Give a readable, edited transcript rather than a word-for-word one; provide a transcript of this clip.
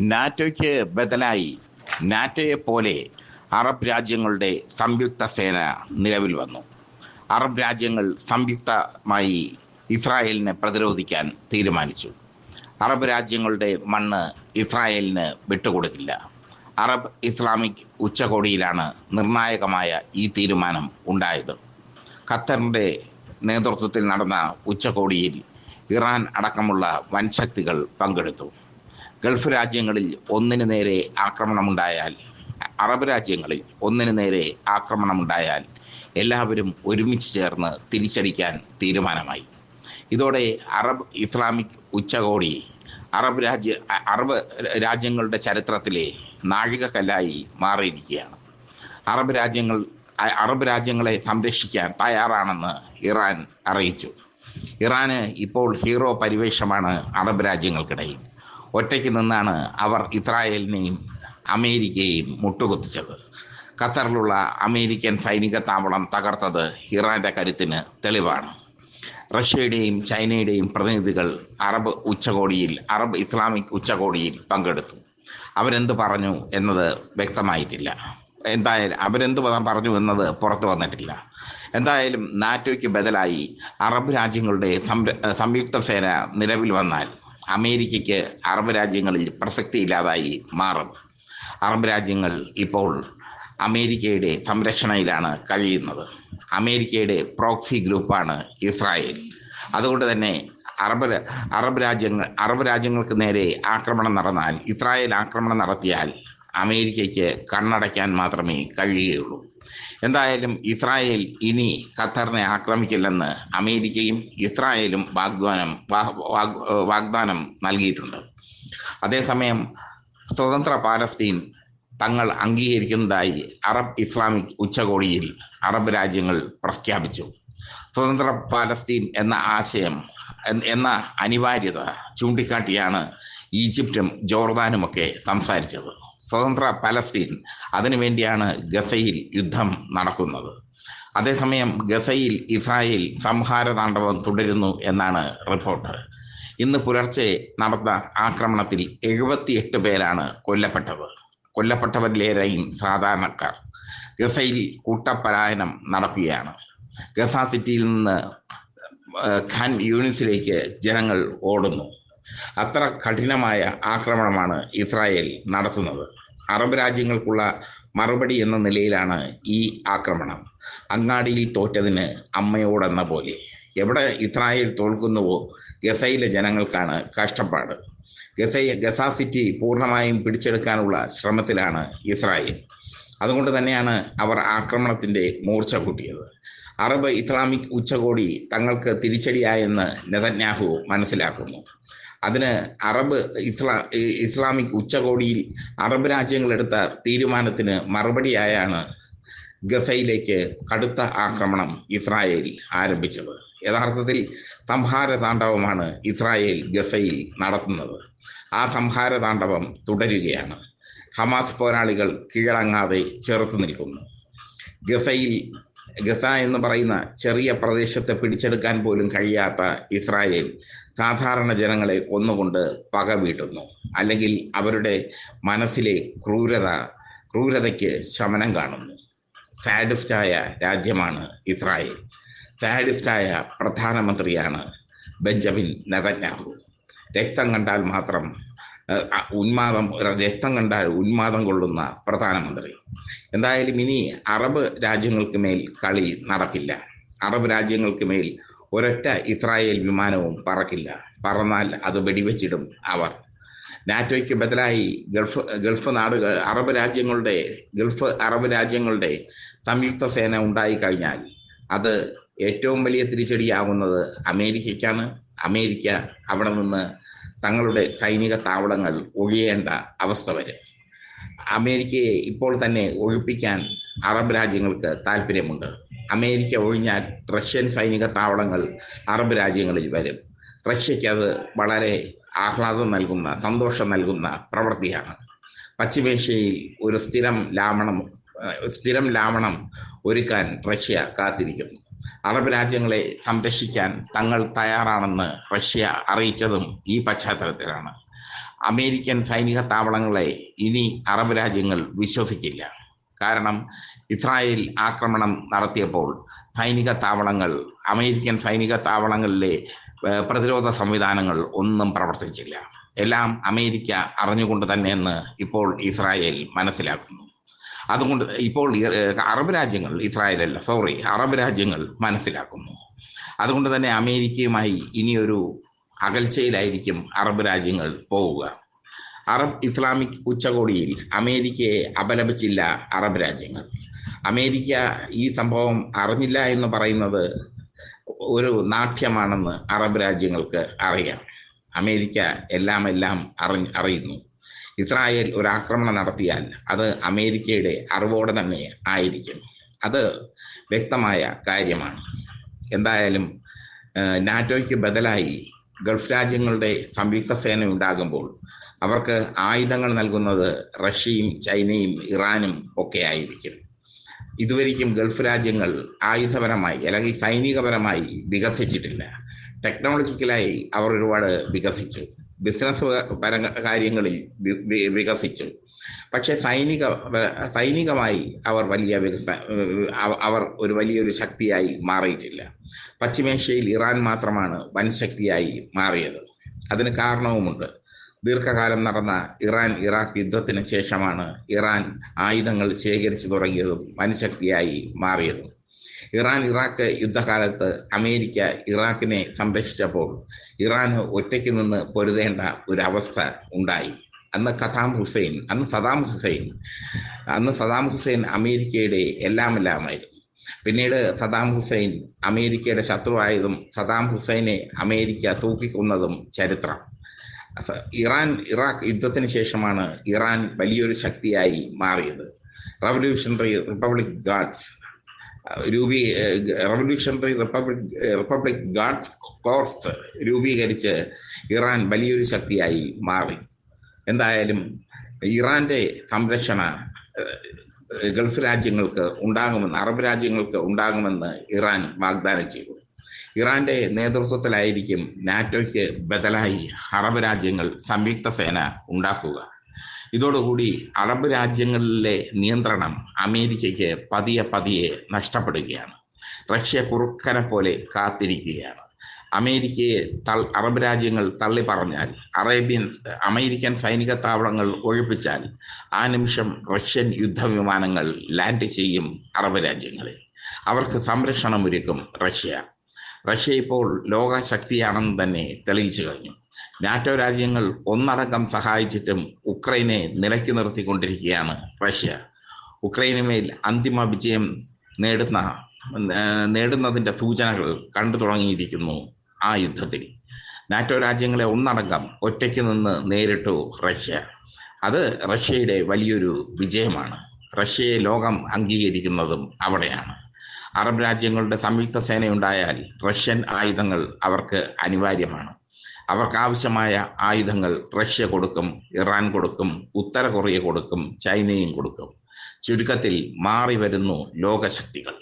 നാറ്റോയ്ക്ക് ബദലായി നാറ്റോയെ പോലെ അറബ് രാജ്യങ്ങളുടെ സംയുക്ത സേന നിലവിൽ വന്നു. അറബ് രാജ്യങ്ങൾ സംയുക്തമായി ഇസ്രായേലിനെ പ്രതിരോധിക്കാൻ തീരുമാനിച്ചു. അറബ് രാജ്യങ്ങളുടെ മണ്ണ് ഇസ്രായേലിന് വിട്ടുകൊടുക്കില്ല. അറബ് ഇസ്ലാമിക് ഉച്ചകോടിയിലാണ് നിർണായകമായ ഈ തീരുമാനം ഉണ്ടായത്. ഖത്തറിൻ്റെ നേതൃത്വത്തിൽ നടന്ന ഉച്ചകോടിയിൽ ഇറാൻ അടക്കമുള്ള വൻശക്തികൾ പങ്കെടുത്തു. ഗൾഫ് രാജ്യങ്ങളിൽ ഒന്നിനു നേരെ ആക്രമണമുണ്ടായാൽ അറബ് രാജ്യങ്ങളിൽ ഒന്നിനു നേരെ ആക്രമണമുണ്ടായാൽ എല്ലാവരും ഒരുമിച്ച് ചേർന്ന് തിരിച്ചടിക്കാൻ തീരുമാനമായി. ഇതോടെ അറബ് ഇസ്ലാമിക് ഉച്ചകോടി അറബ് രാജ്യങ്ങളുടെ ചരിത്രത്തിലെ നാഴികക്കല്ലായി മാറിയിരിക്കുകയാണ്. അറബ് രാജ്യങ്ങളെ സംരക്ഷിക്കാൻ തയ്യാറാണെന്ന് ഇറാൻ അറിയിച്ചു. ഇറാന് ഇപ്പോൾ ഹീറോ പരിവേഷമാണ് അറബ് രാജ്യങ്ങൾക്കിടയിൽ. ഒറ്റയ്ക്ക് നിന്നാണ് അവർ ഇസ്രായേലിനെയും അമേരിക്കയെയും മുട്ടുകുത്തിച്ചത്. ഖത്തറിലുള്ള അമേരിക്കൻ സൈനിക താവളം തകർത്തത് ഇറാന്റെ കരുത്തിന് തെളിവാണ്. റഷ്യയുടെയും ചൈനയുടെയും പ്രതിനിധികൾ അറബ് ഇസ്ലാമിക് ഉച്ചകോടിയിൽ പങ്കെടുത്തു. അവരെന്ത് പറഞ്ഞു എന്നത് വ്യക്തമായിട്ടില്ല. അവരെന്ത് പറഞ്ഞു എന്നത് പുറത്തു വന്നിട്ടില്ല. എന്തായാലും നാറ്റോയ്ക്ക് ബദലായി അറബ് രാജ്യങ്ങളുടെ സംയുക്ത സേന നിലവിൽ വന്നാൽ അമേരിക്കയ്ക്ക് അറബ് രാജ്യങ്ങളിൽ പ്രസക്തിയില്ലാതായി മാറും. അറബ് രാജ്യങ്ങൾ ഇപ്പോൾ അമേരിക്കയുടെ സംരക്ഷണയിലാണ് കഴിയുന്നത്. അമേരിക്കയുടെ പ്രോക്സി ഗ്രൂപ്പാണ് ഇസ്രായേൽ. അതുകൊണ്ട് തന്നെ അറബ് രാജ്യങ്ങൾക്ക് നേരെ ആക്രമണം നടന്നാൽ, ഇസ്രായേൽ ആക്രമണം നടത്തിയാൽ അമേരിക്കയ്ക്ക് കണ്ണടയ്ക്കാൻ മാത്രമേ കഴിയുകയുള്ളൂ. എന്തായാലും ഇസ്രായേൽ ഇനി ഖത്തറിനെ ആക്രമിക്കില്ലെന്ന് അമേരിക്കയും ഇസ്രായേലും വാഗ്ദാനം നൽകിയിട്ടുണ്ട്. അതേസമയം സ്വതന്ത്ര പാലസ്തീൻ തങ്ങൾ അംഗീകരിക്കുന്നതായി അറബ് ഇസ്ലാമിക് ഉച്ചകോടിയിൽ അറബ് രാജ്യങ്ങൾ പ്രഖ്യാപിച്ചു. സ്വതന്ത്ര പാലസ്തീൻ എന്ന ആശയം എന്ന അനിവാര്യത ചൂണ്ടിക്കാട്ടിയാണ് ഈജിപ്തും ജോർദാനുമൊക്കെ സംസാരിച്ചത്. സ്വതന്ത്ര പലസ്തീൻ, അതിനുവേണ്ടിയാണ് ഗസയിൽ യുദ്ധം നടക്കുന്നത്. അതേസമയം ഗസയിൽ ഇസ്രായേൽ സംഹാരതാണ്ഡവം തുടരുന്നു എന്നാണ് റിപ്പോർട്ട്. ഇന്ന് പുലർച്ചെ നടന്ന ആക്രമണത്തിൽ 78 പേരാണ് കൊല്ലപ്പെട്ടത്. കൊല്ലപ്പെട്ടവരിലേറെയും സാധാരണക്കാർ. ഗസയിൽ കൂട്ടപലായനം നടക്കുകയാണ്. ഗസ സിറ്റിയിൽ നിന്ന് ഖാൻ യൂണിസിലേക്ക് ജനങ്ങൾ ഓടുന്നു. അത്ര കഠിനമായ ആക്രമണമാണ് ഇസ്രായേൽ നടത്തുന്നത്. അറബ് രാജ്യങ്ങൾക്കുള്ള മറുപടി എന്ന നിലയിലാണ് ഈ ആക്രമണം. അങ്ങാടിയിൽ തോറ്റതിന് അമ്മയോടെന്ന പോലെ. എവിടെ ഇസ്രായേൽ തോൽക്കുന്നുവോ ഗസയിലെ ജനങ്ങൾക്കാണ് കഷ്ടപ്പാട്. ഗസ സിറ്റി പൂർണ്ണമായും പിടിച്ചെടുക്കാനുള്ള ശ്രമത്തിലാണ് ഇസ്രായേൽ. അതുകൊണ്ട് തന്നെയാണ് അവർ ആക്രമണത്തിൻ്റെ മൂർച്ച കൂട്ടിയത്. അറബ് ഇസ്ലാമിക് ഉച്ചകോടി തങ്ങൾക്ക് തിരിച്ചടിയായെന്ന് നെതന്യാഹു മനസ്സിലാക്കുന്നു. അതിന് ഇസ്ലാമിക് ഉച്ചകോടിയിൽ അറബ് രാജ്യങ്ങളെടുത്ത തീരുമാനത്തിന് മറുപടിയായാണ് ഗസയിലേക്ക് കടുത്ത ആക്രമണം ഇസ്രായേൽ ആരംഭിച്ചത്. യഥാർത്ഥത്തിൽ സംഹാരതാണ്ഡവമാണ് ഇസ്രായേൽ ഗസയിൽ നടത്തുന്നത്. ആ സംഹാരതാണ്ഡവം തുടരുകയാണ്. ഹമാസ് പോരാളികൾ കീഴടങ്ങാതെ ചെറുത്തു നിൽക്കുന്നു. ഗസ എന്ന് പറയുന്ന ചെറിയ പ്രദേശത്തെ പിടിച്ചെടുക്കാൻ പോലും കഴിയാത്ത ഇസ്രായേൽ സാധാരണ ജനങ്ങളെ കൊന്നുകൊണ്ട് പക വീട്ടുന്നു. അല്ലെങ്കിൽ അവരുടെ മനസ്സിലെ ക്രൂരതയ്ക്ക് ശമനം കാണുന്നു. സാഡിസ്റ്റായ രാജ്യമാണ് ഇസ്രായേൽ. സാഡിസ്റ്റായ പ്രധാനമന്ത്രിയാണ് ബെഞ്ചമിൻ നെതന്യാഹു. രക്തം കണ്ടാൽ ഉന്മാദം കൊള്ളുന്ന പ്രധാനമന്ത്രി. എന്തായാലും ഇനി അറബ് രാജ്യങ്ങൾക്ക് മേൽ കളി നടക്കില്ല. അറബ് രാജ്യങ്ങൾക്ക് മേൽ ഒരൊറ്റ ഇസ്രായേൽ വിമാനവും പറക്കില്ല. പറന്നാൽ അത് വെടിവെച്ചിടും അവർ. നാറ്റോയ്ക്ക് ബദലായി അറബ് രാജ്യങ്ങളുടെ സംയുക്ത സേന ഉണ്ടായിക്കഴിഞ്ഞാൽ അത് ഏറ്റവും വലിയ തിരിച്ചടിയാകുന്നത് അമേരിക്കയ്ക്കാണ്. അമേരിക്ക അവിടെ നിന്ന് തങ്ങളുടെ സൈനിക താവളങ്ങൾ ഒഴിയേണ്ട അവസ്ഥ വരും. അമേരിക്കയെ ഇപ്പോൾ തന്നെ ഒഴിപ്പിക്കാൻ അറബ് രാജ്യങ്ങൾക്ക് താല്പര്യമുണ്ട്. അമേരിക്ക ഒഴിഞ്ഞാൽ റഷ്യൻ സൈനിക താവളങ്ങൾ അറബ് രാജ്യങ്ങളിൽ വരും. റഷ്യയ്ക്ക് അത് വളരെ സന്തോഷം നൽകുന്ന പ്രവൃത്തിയാണ്. പശ്ചിമേഷ്യയിൽ ഒരു സ്ഥിരം ലാവണം ഒരുക്കാൻ റഷ്യ കാത്തിരിക്കുന്നു. അറബ് രാജ്യങ്ങളെ സംരക്ഷിക്കാൻ തങ്ങൾ തയ്യാറാണെന്ന് റഷ്യ അറിയിച്ചതും ഈ പശ്ചാത്തലത്തിലാണ്. അമേരിക്കൻ സൈനിക താവളങ്ങളെ ഇനി അറബ് രാജ്യങ്ങൾ വിശ്വസിക്കില്ല. കാരണം ഇസ്രായേൽ ആക്രമണം നടത്തിയപ്പോൾ അമേരിക്കൻ സൈനിക താവളങ്ങളിലെ പ്രതിരോധ സംവിധാനങ്ങൾ ഒന്നും പ്രവർത്തിച്ചില്ല. എല്ലാം അമേരിക്ക അറിഞ്ഞുകൊണ്ട് തന്നെയെന്ന് ഇപ്പോൾ ഇസ്രായേൽ മനസ്സിലാക്കുന്നു. അതുകൊണ്ട് ഇപ്പോൾ അറബ് രാജ്യങ്ങൾ മനസ്സിലാക്കുന്നു. അതുകൊണ്ട് തന്നെ അമേരിക്കയുമായി ഇനിയൊരു അകൽച്ചയിലായിരിക്കും അറബ് രാജ്യങ്ങൾ പോവുക. അറബ് ഇസ്ലാമിക് ഉച്ചകോടിയിൽ അമേരിക്കയെ അപലപിച്ചില്ല അറബ് രാജ്യങ്ങൾ. അമേരിക്ക ഈ സംഭവം അറിഞ്ഞില്ല എന്ന് പറയുന്നത് ഒരു നാട്യമാണെന്ന് അറബ് രാജ്യങ്ങൾക്ക് അറിയാം. അമേരിക്ക എല്ലാം അറിയുന്നു. ഇസ്രായേൽ ഒരു ആക്രമണം നടത്തിയാൽ അത് അമേരിക്കയുടെ അറിവോടെ തന്നെ ആയിരിക്കും. അത് വ്യക്തമായ കാര്യമാണ്. എന്തായാലും നാറ്റോയ്ക്ക് ബദലായി ഗൾഫ് രാജ്യങ്ങളുടെ സംയുക്ത സേന ഉണ്ടാകുമ്പോൾ അവർക്ക് ആയുധങ്ങൾ നൽകുന്നത് റഷ്യയും ചൈനയും ഇറാനും ഒക്കെ ആയിരിക്കും. ഇതുവരെയും ഗൾഫ് രാജ്യങ്ങൾ ആയുധപരമായി അല്ലെങ്കിൽ സൈനികപരമായി വികസിച്ചിട്ടില്ല. ടെക്നോളജിക്കലായി അവർ ഒരുപാട് വികസിച്ചു, ബിസിനസ് കാര്യങ്ങളിൽ വികസിച്ചു. പക്ഷെ സൈനികമായി അവർ ഒരു വലിയൊരു ശക്തിയായി മാറിയിട്ടില്ല. പശ്ചിമേഷ്യയിൽ ഇറാൻ മാത്രമാണ് വൻ ശക്തിയായി മാറിയത്. അതിന് കാരണവുമുണ്ട്. ദീർഘകാലം നടന്ന ഇറാഖ് യുദ്ധത്തിന് ശേഷമാണ് ഇറാൻ ആയുധങ്ങൾ ശേഖരിച്ചു തുടങ്ങിയതും വൻശക്തിയായി മാറിയതും. ഇറാഖ് യുദ്ധകാലത്ത് അമേരിക്ക ഇറാഖിനെ സംരക്ഷിച്ചപ്പോൾ ഇറാന് ഒറ്റയ്ക്ക് നിന്ന് പൊരുതേണ്ട ഒരവസ്ഥ ഉണ്ടായി. അന്ന് സദാം ഹുസൈൻ അമേരിക്കയുടെ എല്ലാമായിരുന്നു. പിന്നീട് സദാം ഹുസൈൻ അമേരിക്കയുടെ ശത്രുവായതും സദാം ഹുസൈനെ അമേരിക്ക തൂക്കിക്കൊന്നതും ചരിത്രം. ഇറാഖ് യുദ്ധത്തിന് ശേഷമാണ് ഇറാൻ വലിയൊരു ശക്തിയായി മാറിയത്. റവല്യൂഷണറി റിപ്പബ്ലിക് ഗാർഡ്സ് കോർപ്സ് രൂപീകരിച്ച് ഇറാൻ വലിയൊരു ശക്തിയായി മാറി. എന്തായാലും ഇറാന്റെ സംരക്ഷണ ഗൾഫ് രാജ്യങ്ങൾക്ക് ഉണ്ടാകുമെന്ന്, അറബ് രാജ്യങ്ങൾക്ക് ഉണ്ടാകുമെന്ന് ഇറാൻ വാഗ്ദാനം ചെയ്തു. ഇറാന്റെ നേതൃത്വത്തിലായിരിക്കും നാറ്റോയ്ക്ക് ബദലായി അറബ് രാജ്യങ്ങൾ സംയുക്ത സേന ഉണ്ടാക്കുക. ഇതോടുകൂടി അറബ് രാജ്യങ്ങളിലെ നിയന്ത്രണം അമേരിക്കയ്ക്ക് പതിയെ നഷ്ടപ്പെടുകയാണ്. റഷ്യ കുറുക്കനെ പോലെ കാത്തിരിക്കുകയാണ്. അമേരിക്കയെ അറബ് രാജ്യങ്ങൾ തള്ളി പറഞ്ഞാൽ, അമേരിക്കൻ സൈനിക താവളങ്ങൾ ഒഴിപ്പിച്ചാൽ ആ നിമിഷം റഷ്യൻ യുദ്ധവിമാനങ്ങൾ ലാൻഡ് ചെയ്യും അറബ് രാജ്യങ്ങളിൽ. അവർക്ക് സംരക്ഷണമൊരുക്കും റഷ്യ ഇപ്പോൾ ലോകശക്തിയാണെന്ന് തന്നെ തെളിയിച്ചു കഴിഞ്ഞു. നാറ്റോ രാജ്യങ്ങൾ ഒന്നടങ്കം സഹായിച്ചിട്ടും ഉക്രൈനെ നിലയ്ക്ക് നിർത്തിക്കൊണ്ടിരിക്കുകയാണ് റഷ്യ. ഉക്രൈനുമേൽ അന്തിമ വിജയം നേടുന്നതിൻ്റെ സൂചനകൾ കണ്ടു തുടങ്ങിയിരിക്കുന്നു. ആ യുദ്ധത്തിൽ നാറ്റോ രാജ്യങ്ങളെ ഒന്നടങ്കം ഒറ്റയ്ക്ക് നിന്ന് നേരിട്ടു റഷ്യ. അത് റഷ്യയുടെ വലിയൊരു വിജയമാണ്. റഷ്യയെ ലോകം അംഗീകരിക്കുന്നതും അവിടെയാണ്. അറബ് രാജ്യങ്ങളുടെ സംയുക്ത സേനയുണ്ടായാൽ റഷ്യൻ ആയുധങ്ങൾ അവർക്ക് അനിവാര്യമാണ്. അവർക്കാവശ്യമായ ആയുധങ്ങൾ റഷ്യ കൊടുക്കും, ഇറാൻ കൊടുക്കും, ഉത്തര കൊറിയ കൊടുക്കും, ചൈനയും കൊടുക്കും. ചുരുക്കത്തിൽ മാറി വരുന്നു ലോകശക്തികൾ.